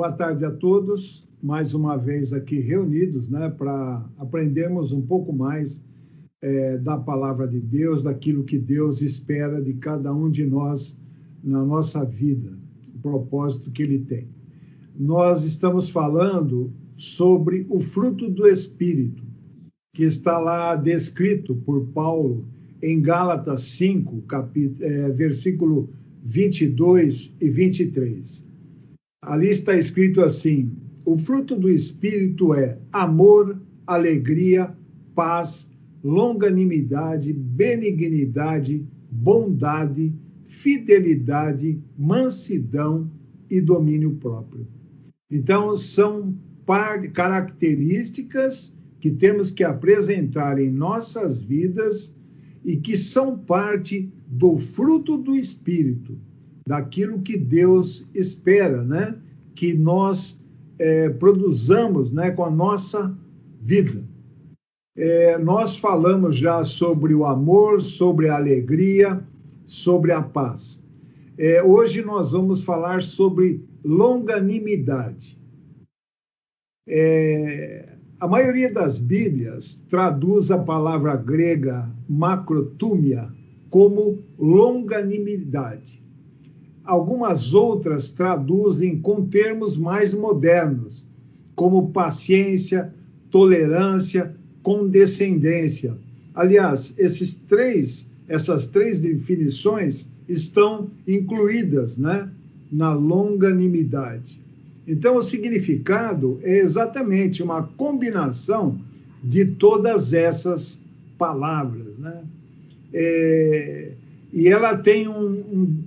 Boa tarde a todos, mais uma vez aqui reunidos, né, para aprendermos um pouco mais da palavra de Deus, daquilo que Deus espera de cada um de nós na nossa vida, o propósito que Ele tem. Nós estamos falando sobre o fruto do Espírito, que está lá descrito por Paulo em Gálatas 5, versículo 22 e 23. Ali está escrito assim: o fruto do Espírito é amor, alegria, paz, longanimidade, benignidade, bondade, fidelidade, mansidão e domínio próprio. Então, são características que temos que apresentar em nossas vidas e que são parte do fruto do Espírito, daquilo que Deus espera, né? Que nós produzamos, né, com a nossa vida. Nós falamos já sobre o amor, sobre a alegria, sobre a paz. Hoje nós vamos falar sobre longanimidade. A maioria das Bíblias traduz a palavra grega macrotumia como longanimidade. Algumas outras traduzem com termos mais modernos, como paciência, tolerância, condescendência. Aliás, essas três definições estão incluídas, né, na longanimidade. Então, o significado é exatamente uma combinação de todas essas palavras, né? E ela tem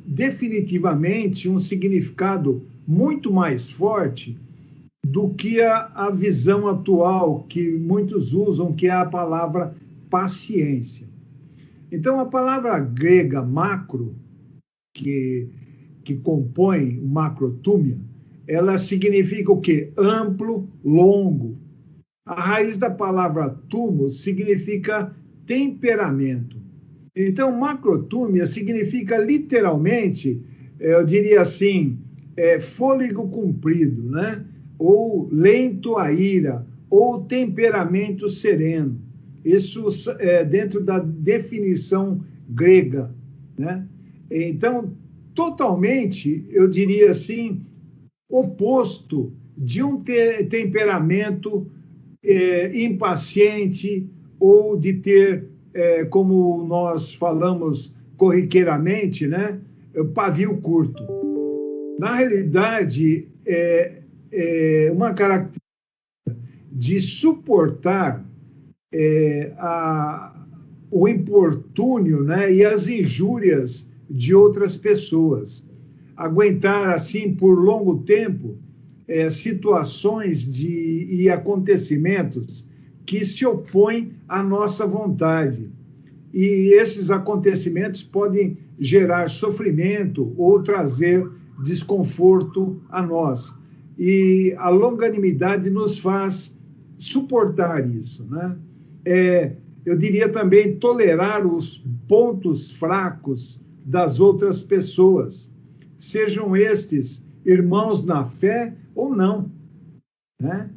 definitivamente um significado muito mais forte do que a visão atual que muitos usam, que é a palavra paciência. Então, a palavra grega macro, que compõe o macrotúmia, ela significa o quê? Amplo, longo. A raiz da palavra tumo significa temperamento. Então, macrotúmia significa literalmente, eu diria assim, fôlego comprido, né? Ou lento a ira, ou temperamento sereno. Isso dentro da definição grega, né? Então, totalmente, eu diria assim, oposto de um temperamento impaciente ou de ter, como nós falamos corriqueiramente, né, pavio curto. Na realidade, uma característica de suportar o importúnio, né, e as injúrias de outras pessoas. Aguentar, assim, por longo tempo, situações e acontecimentos que se opõem à nossa vontade. E esses acontecimentos podem gerar sofrimento ou trazer desconforto a nós. E a longanimidade nos faz suportar isso, né? Eu diria também tolerar os pontos fracos das outras pessoas, sejam estes irmãos na fé ou não, né?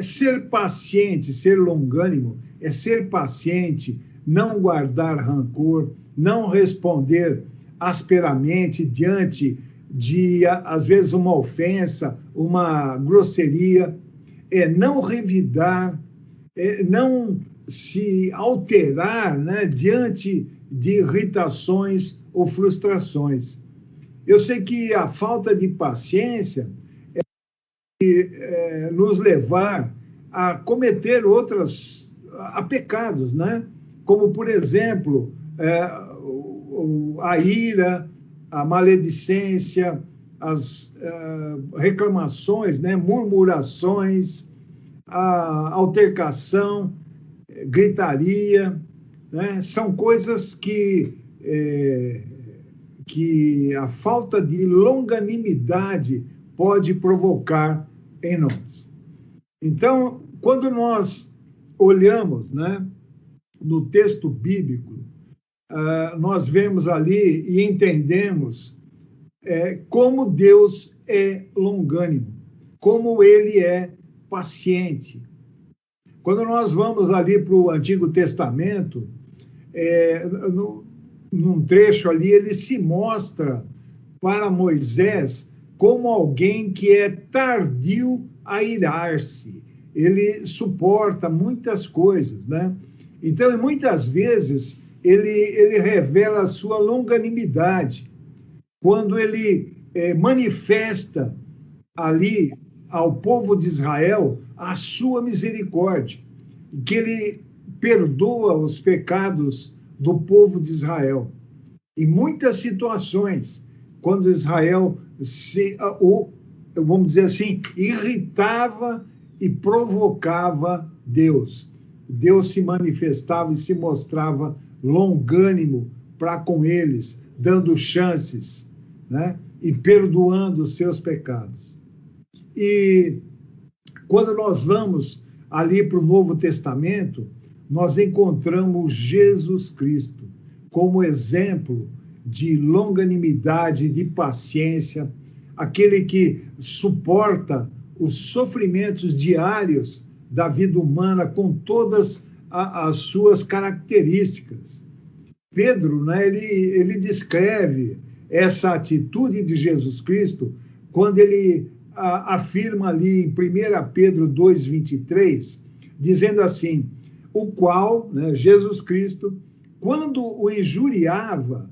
Ser paciente, ser longânimo, ser paciente, não guardar rancor, não responder asperamente diante de, às vezes, uma ofensa, uma grosseria, não revidar, não se alterar, né, diante de irritações ou frustrações. Eu sei que a falta de paciência nos levar a cometer a pecados, né? Como, por exemplo, a ira, a maledicência, as reclamações, né? Murmurações, a altercação, gritaria, né? São coisas que a falta de longanimidade pode provocar em nós. Então, quando nós olhamos, né, no texto bíblico, nós vemos ali e entendemos como Deus é longânimo, como ele é paciente. Quando nós vamos ali para o Antigo Testamento, num trecho ali, ele se mostra para Moisés como alguém que é tardio a irar-se. Ele suporta muitas coisas, né? Então, muitas vezes, ele revela a sua longanimidade quando ele manifesta ali ao povo de Israel a sua misericórdia, que ele perdoa os pecados do povo de Israel. Em muitas situações, quando Israel vamos dizer assim, irritava e provocava Deus, Deus se manifestava e se mostrava longânimo para com eles, dando chances, né? E perdoando os seus pecados. E quando nós vamos ali para o Novo Testamento, nós encontramos Jesus Cristo como exemplo de longanimidade, de paciência, aquele que suporta os sofrimentos diários da vida humana com todas as suas características. Pedro, né, ele descreve essa atitude de Jesus Cristo quando ele afirma ali em 1 Pedro 2,23, dizendo assim, o qual, né, Jesus Cristo, quando o injuriavam,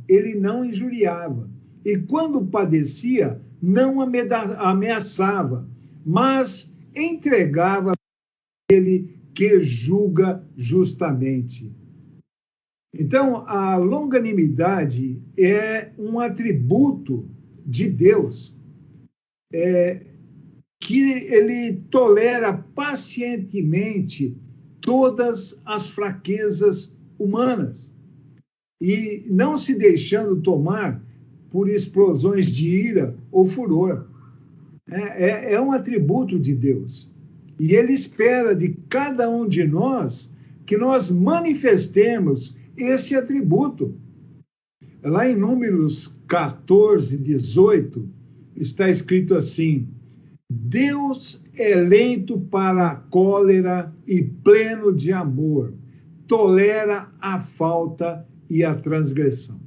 ele não injuriava, e quando padecia, não ameaçava, mas entregava aquele que julga justamente. Então, a longanimidade é um atributo de Deus, que ele tolera pacientemente todas as fraquezas humanas e não se deixando tomar por explosões de ira ou furor. É um atributo de Deus. E ele espera de cada um de nós que nós manifestemos esse atributo. Lá em Números 14, 18, está escrito assim, Deus é lento para a cólera e pleno de amor, tolera a falta e a transgressão.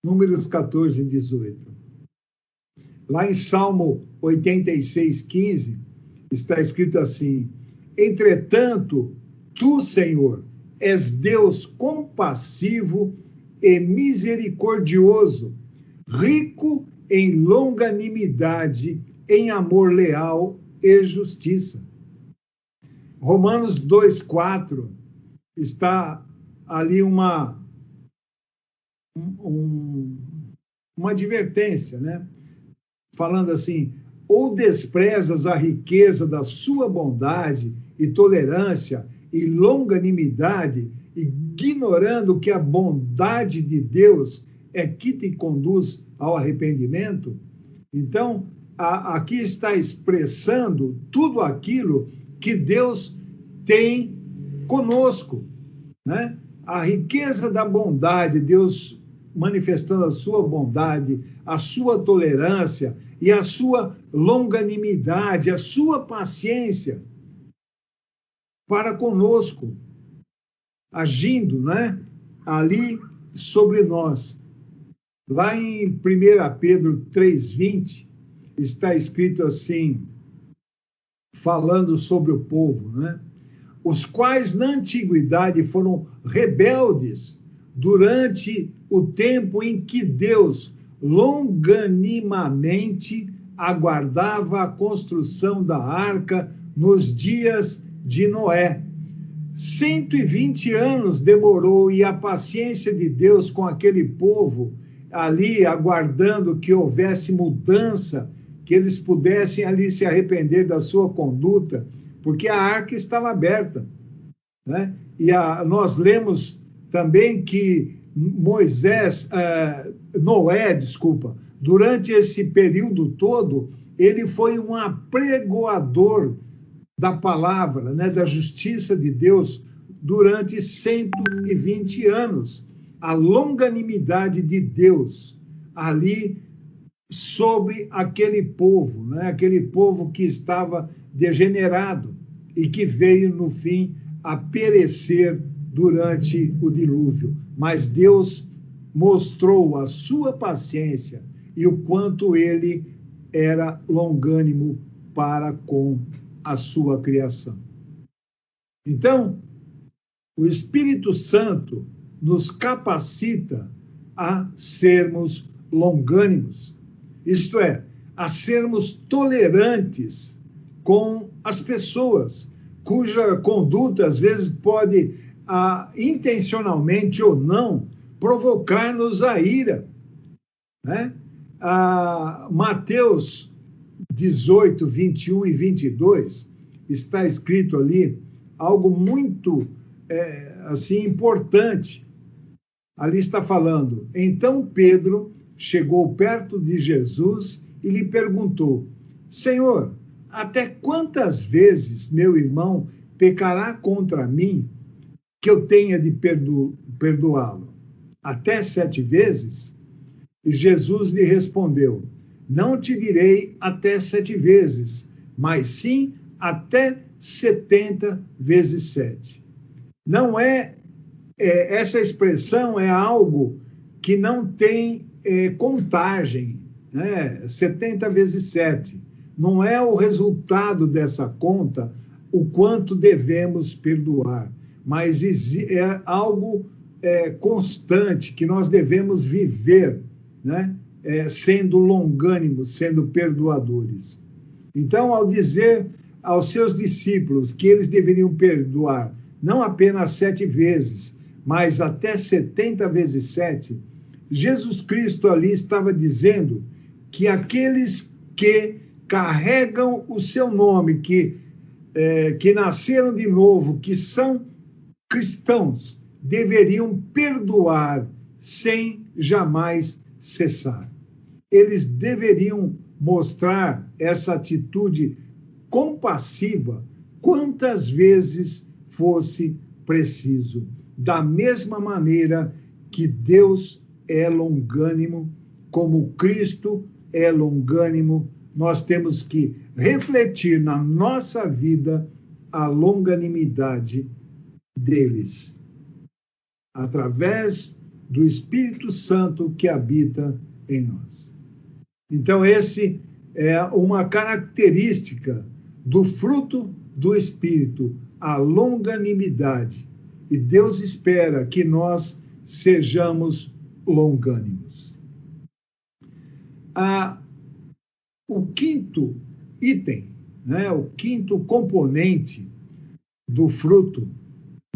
Números 14, 18. Lá em Salmo 86, 15, está escrito assim, entretanto, tu, Senhor, és Deus compassivo e misericordioso, rico em longanimidade, em amor leal e justiça. Romanos 2,4 está ali uma advertência, né? Falando assim, ou desprezas a riqueza da sua bondade e tolerância e longanimidade, ignorando que a bondade de Deus é que te conduz ao arrependimento? Então, aqui está expressando tudo aquilo que Deus tem conosco, né? A riqueza da bondade, Deus manifestando a sua bondade, a sua tolerância e a sua longanimidade, a sua paciência para conosco, agindo, né, ali sobre nós. Lá em 1 Pedro 3,20, está escrito assim, falando sobre o povo, né? Os quais na antiguidade foram rebeldes durante o tempo em que Deus longanimamente aguardava a construção da arca nos dias de Noé. 120 anos demorou e a paciência de Deus com aquele povo ali aguardando que houvesse mudança, que eles pudessem ali se arrepender da sua conduta, porque a arca estava aberta, né? E nós lemos também que Noé, durante esse período todo, ele foi um apregoador da palavra, né, da justiça de Deus durante 120 anos. A longanimidade de Deus ali sobre aquele povo, né? Aquele povo que estava degenerado e que veio, no fim, a perecer durante o dilúvio. Mas Deus mostrou a sua paciência e o quanto ele era longânimo para com a sua criação. Então, o Espírito Santo nos capacita a sermos longânimos, isto é, a sermos tolerantes com as pessoas, cuja conduta, às vezes, pode, intencionalmente ou não, provocar-nos a ira, né? Mateus 18, 21 e 22, está escrito ali algo muito assim, importante. Ali está falando: então Pedro chegou perto de Jesus e lhe perguntou: Senhor, até quantas vezes meu irmão pecará contra mim que eu tenha de perdoá-lo? Até 7 vezes? E Jesus lhe respondeu: não te direi até 7 vezes, mas sim até 70 vezes 7. Não essa expressão é algo que não tem contagem, né? 70 vezes 7. Não é o resultado dessa conta o quanto devemos perdoar, mas é algo constante que nós devemos viver, né? Sendo longânimos, sendo perdoadores. Então, ao dizer aos seus discípulos que eles deveriam perdoar não apenas 7 vezes, mas até 70 vezes 7, Jesus Cristo ali estava dizendo que aqueles que carregam o seu nome, que nasceram de novo, que são cristãos, deveriam perdoar sem jamais cessar. Eles deveriam mostrar essa atitude compassiva quantas vezes fosse preciso, da mesma maneira que Deus é longânimo, como Cristo é longânimo. Nós temos que refletir na nossa vida a longanimidade deles, através do Espírito Santo que habita em nós. Então, esse é uma característica do fruto do Espírito, a longanimidade. E Deus espera que nós sejamos longânimos. O quinto item, né, o quinto componente do fruto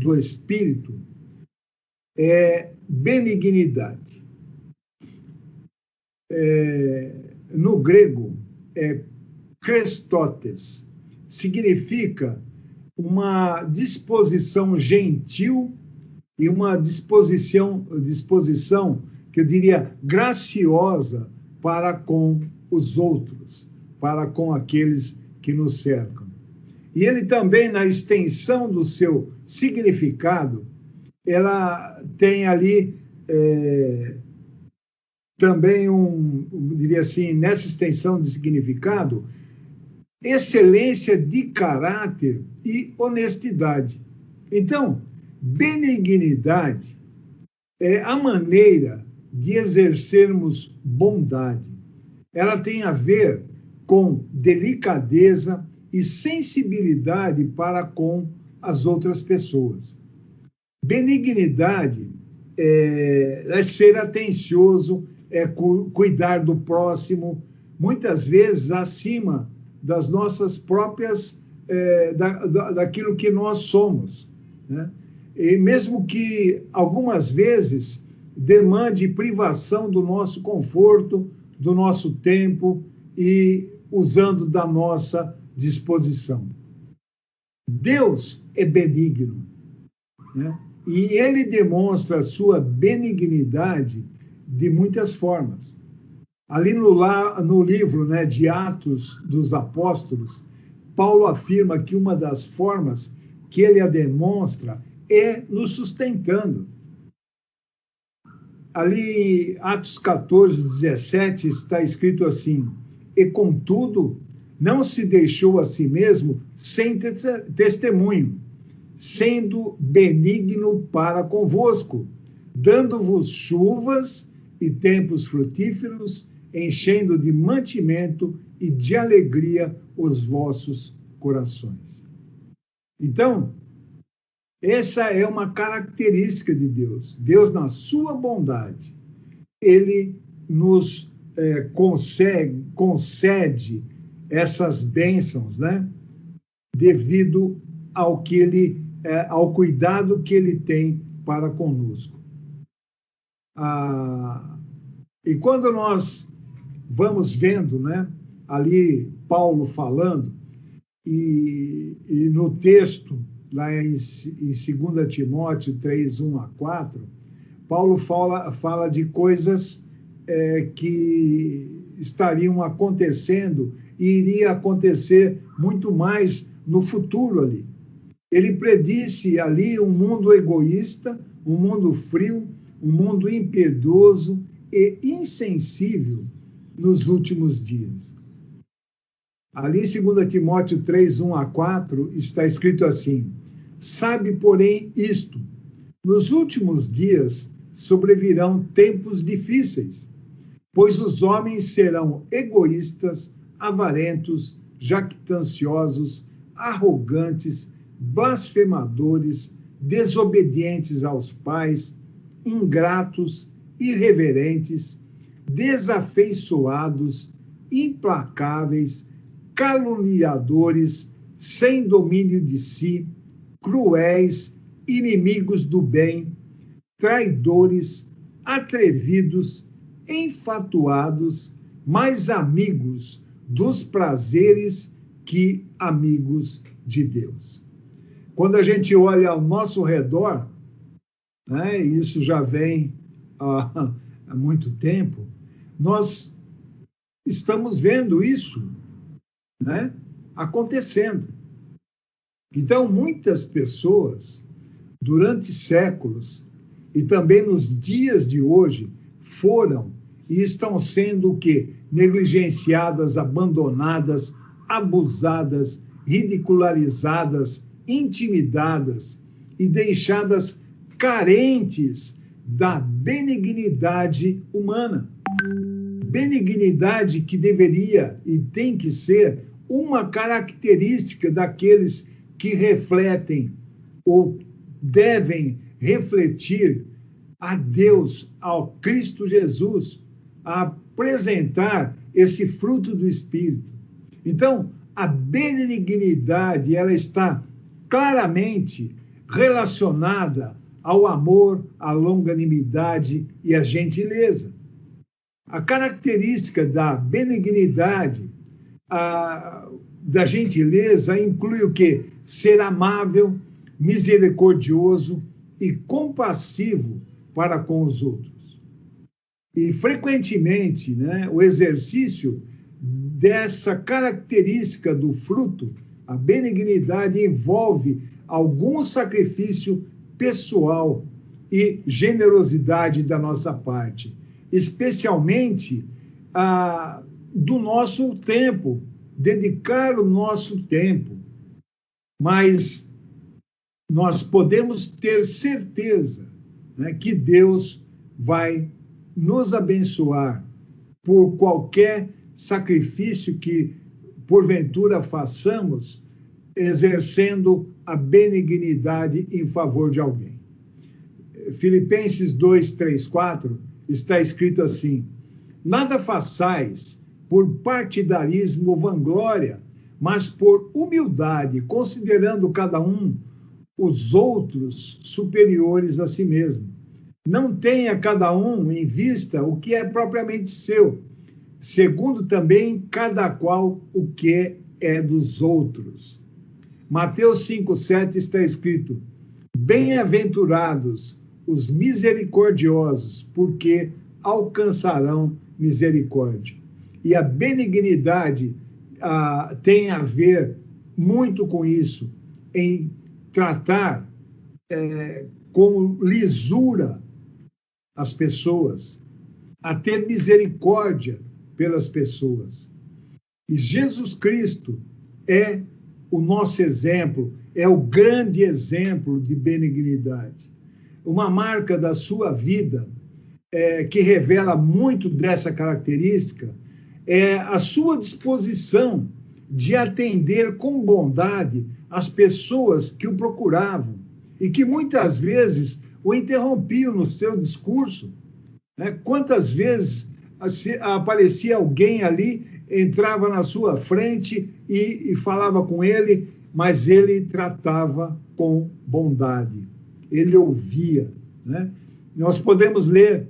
do Espírito é benignidade. No grego, Christotes, significa uma disposição gentil e uma disposição que eu diria graciosa para com os outros, para com aqueles que nos cercam. E ele também, na extensão do seu significado, ela tem ali também diria assim, nessa extensão de significado, excelência de caráter e honestidade. Então, benignidade é a maneira de exercermos bondade. Ela tem a ver com delicadeza e sensibilidade para com as outras pessoas. Benignidade é ser atencioso, é cuidar do próximo, muitas vezes acima das nossas próprias, daquilo que nós somos, né? E mesmo que algumas vezes demande privação do nosso conforto, do nosso tempo e usando da nossa disposição. Deus é benigno, né? E ele demonstra a sua benignidade de muitas formas. Ali no livro, né, de Atos dos Apóstolos, Paulo afirma que uma das formas que ele a demonstra é nos sustentando. ali, Atos 14, 17, está escrito assim: e contudo, não se deixou a si mesmo sem testemunho, sendo benigno para convosco, dando-vos chuvas e tempos frutíferos, enchendo de mantimento e de alegria os vossos corações. Então, essa é uma característica de Deus. Deus, na sua bondade, ele nos concede essas bênçãos, né? Devido ao que ao cuidado que ele tem para conosco. E quando nós vamos vendo, né, ali Paulo falando, e no texto, lá em 2 Timóteo 3, 1 a 4, Paulo fala de coisas que estariam acontecendo e iria acontecer muito mais no futuro ali. Ele predisse ali um mundo egoísta, um mundo frio, um mundo impiedoso e insensível nos últimos dias. Ali em 2 Timóteo 3, 1 a 4, está escrito assim: sabe, porém, isto, nos últimos dias sobrevirão tempos difíceis, pois os homens serão egoístas, avarentos, jactanciosos, arrogantes, blasfemadores, desobedientes aos pais, ingratos, irreverentes, desafeiçoados, implacáveis, caluniadores, sem domínio de si, cruéis, inimigos do bem, traidores, atrevidos, enfatuados, mais amigos dos prazeres que amigos de Deus. Quando a gente olha ao nosso redor, né, e isso já vem há muito tempo, nós estamos vendo isso, né, acontecendo. Então, muitas pessoas, durante séculos, e também nos dias de hoje, foram e estão sendo o quê? Negligenciadas, abandonadas, abusadas, ridicularizadas, intimidadas e deixadas carentes da benignidade humana. Benignidade que deveria e tem que ser uma característica daqueles que refletem ou devem refletir a Deus, ao Cristo Jesus, a apresentar esse fruto do Espírito. Então, a benignidade, ela está claramente relacionada ao amor, à longanimidade e à gentileza. A característica da benignidade, da gentileza, inclui o quê? Ser amável, misericordioso e compassivo para com os outros. E, frequentemente, né, o exercício dessa característica do fruto, a benignidade, envolve algum sacrifício pessoal e generosidade da nossa parte, especialmente do nosso tempo, dedicar o nosso tempo. Mas nós podemos ter certeza, né, que Deus vai nos abençoar por qualquer sacrifício que, porventura, façamos, exercendo a benignidade em favor de alguém. Filipenses 2, 3, 4, está escrito assim: nada façais por partidarismo ou vanglória, mas por humildade, considerando cada um os outros superiores a si mesmo. Não tenha cada um em vista o que é propriamente seu, segundo também cada qual o que é dos outros. Mateus 5,7 está escrito: bem-aventurados os misericordiosos, porque alcançarão misericórdia. E a benignidade tem a ver muito com isso, em tratar com lisura as pessoas, a ter misericórdia pelas pessoas. E Jesus Cristo é o nosso exemplo, é o grande exemplo de benignidade. Uma marca da sua vida que revela muito dessa característica é a sua disposição de atender com bondade as pessoas que o procuravam e que muitas vezes o interrompiam no seu discurso. Quantas vezes aparecia alguém ali, entrava na sua frente e falava com ele, mas ele tratava com bondade, ele ouvia. Nós podemos ler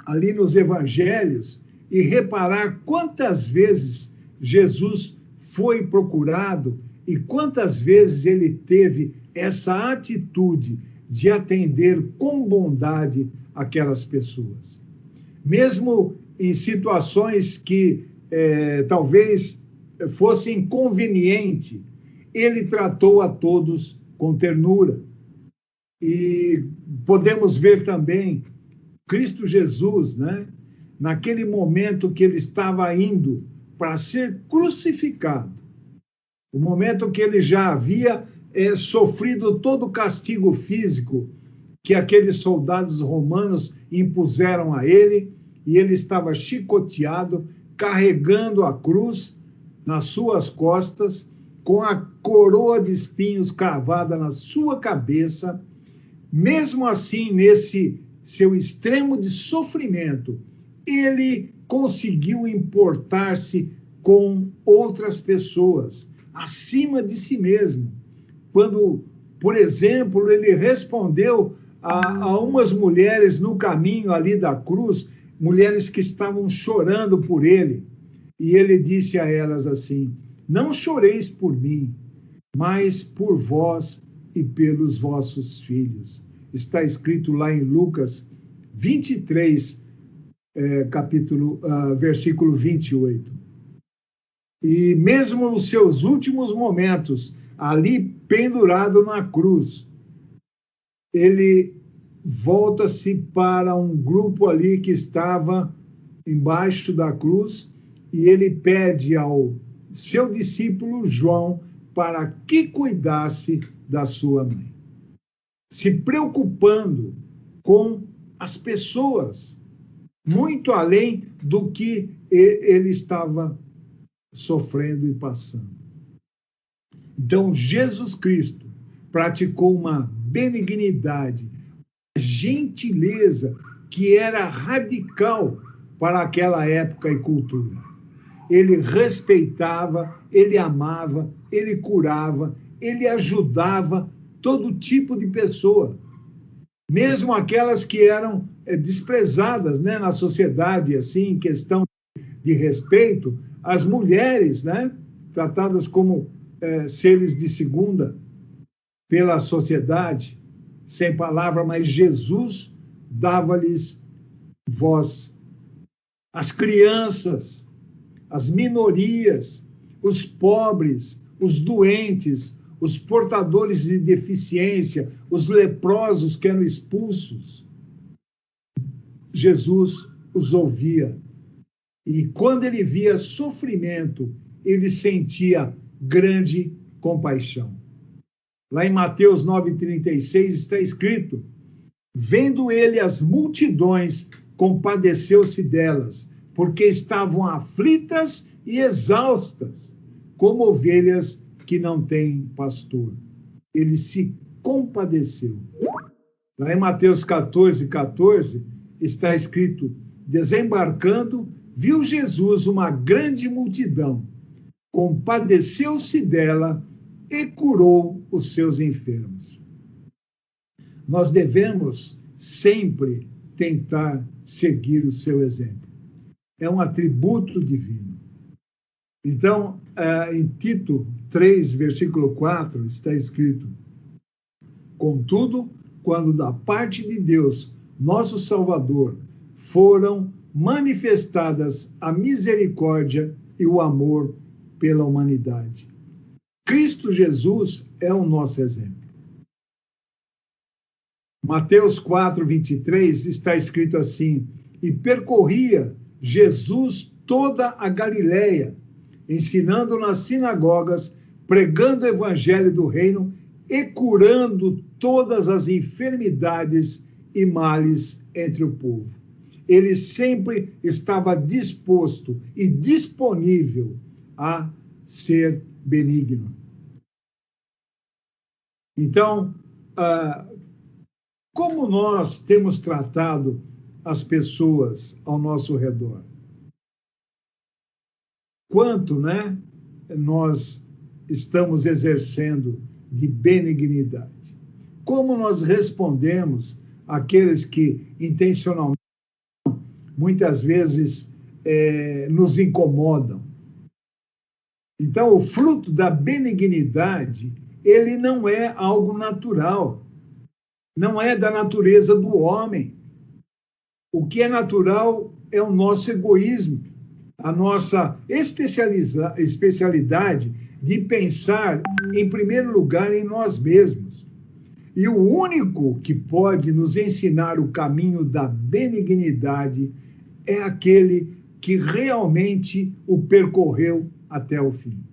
ali nos evangelhos e reparar quantas vezes Jesus foi procurado e quantas vezes ele teve essa atitude de atender com bondade aquelas pessoas. Mesmo em situações que talvez fosse inconveniente, ele tratou a todos com ternura. E podemos ver também Cristo Jesus, naquele momento que ele estava indo para ser crucificado, o momento que ele já havia sofrido todo o castigo físico que aqueles soldados romanos impuseram a ele, e ele estava chicoteado, carregando a cruz nas suas costas, com a coroa de espinhos cravada na sua cabeça. Mesmo assim, nesse seu extremo de sofrimento, ele conseguiu importar-se com outras pessoas, acima de si mesmo. Quando, por exemplo, ele respondeu a umas mulheres no caminho ali da cruz, mulheres que estavam chorando por ele, e ele disse a elas assim: não choreis por mim, mas por vós e pelos vossos filhos. Está escrito lá em Lucas 23, versículo 28. E mesmo nos seus últimos momentos, ali pendurado na cruz, ele volta-se para um grupo ali que estava embaixo da cruz e ele pede ao seu discípulo João para que cuidasse da sua mãe, se preocupando com as pessoas, muito além do que ele estava sofrendo e passando. Então, Jesus Cristo praticou uma benignidade, gentileza que era radical para aquela época e cultura. Ele respeitava, ele amava, ele curava, ele ajudava todo tipo de pessoa, mesmo aquelas que eram desprezadas, na sociedade, assim, em questão de respeito, as mulheres, tratadas como seres de segunda pela sociedade, sem palavra, mas Jesus dava-lhes voz. As crianças, as minorias, os pobres, os doentes, os portadores de deficiência, os leprosos que eram expulsos. Jesus os ouvia. E quando ele via sofrimento, ele sentia grande compaixão. Lá em Mateus 9,36 está escrito: vendo ele as multidões, compadeceu-se delas, porque estavam aflitas e exaustas, como ovelhas que não têm pastor. Ele se compadeceu. Lá em Mateus 14,14 está escrito: desembarcando, viu Jesus uma grande multidão, compadeceu-se dela e curou os seus enfermos. Nós devemos sempre tentar seguir o seu exemplo. É um atributo divino. Então, em Tito 3, versículo 4, está escrito: contudo, quando da parte de Deus, nosso Salvador, foram manifestadas a misericórdia e o amor pela humanidade. Cristo Jesus é o nosso exemplo. Mateus 4, 23, está escrito assim: e percorria Jesus toda a Galileia, ensinando nas sinagogas, pregando o evangelho do reino e curando todas as enfermidades e males entre o povo. Ele sempre estava disposto e disponível a ser benigno. Então, como nós temos tratado as pessoas ao nosso redor? Quanto, nós estamos exercendo de benignidade? Como nós respondemos àqueles que intencionalmente, muitas vezes, nos incomodam? Então, o fruto da benignidade, ele não é algo natural, não é da natureza do homem. O que é natural é o nosso egoísmo, a nossa especialidade de pensar, em primeiro lugar, em nós mesmos. E o único que pode nos ensinar o caminho da benignidade é aquele que realmente o percorreu até o fim.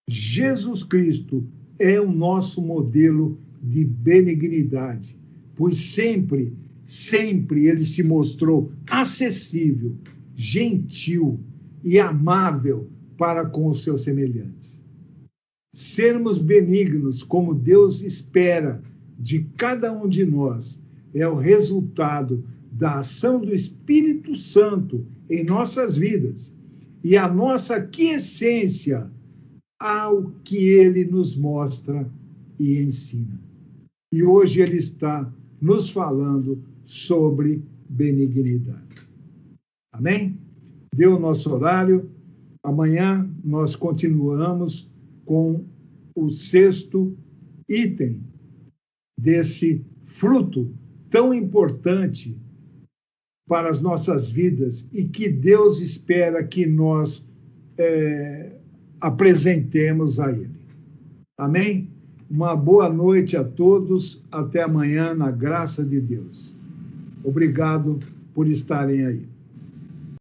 Jesus Cristo é o nosso modelo de benignidade, pois sempre ele se mostrou acessível, gentil e amável para com os seus semelhantes. Sermos benignos como Deus espera de cada um de nós é o resultado da ação do Espírito Santo em nossas vidas e a nossa aquiescência ao que ele nos mostra e ensina. E hoje ele está nos falando sobre benignidade. Amém? Deu o nosso horário. Amanhã nós continuamos com o 6º item desse fruto tão importante para as nossas vidas e que Deus espera que nós apresentemos a Ele. Amém? Uma boa noite a todos. Até amanhã, na graça de Deus. Obrigado por estarem aí.